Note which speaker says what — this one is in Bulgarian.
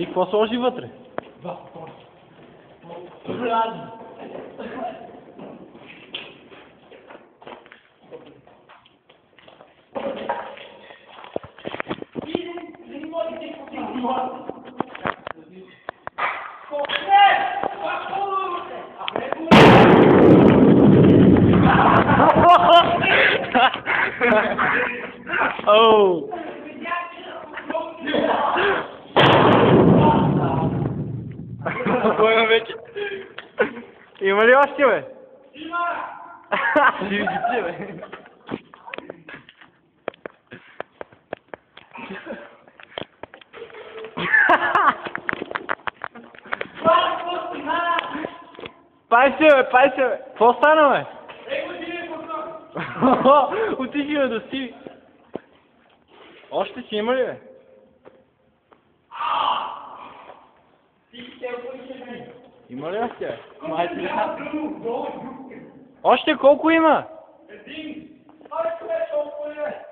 Speaker 1: Ти какво сложи вътре? Оу! Кой има вече? Има ли още, бе? Има! Ще ви ги бе. Пай се, бе! Какво стана, бе? Отиши, бе, да си. Още си има ли, бе? Има ли още, бе? Още колко има? Един! Ай, човек, толкова ли, бе?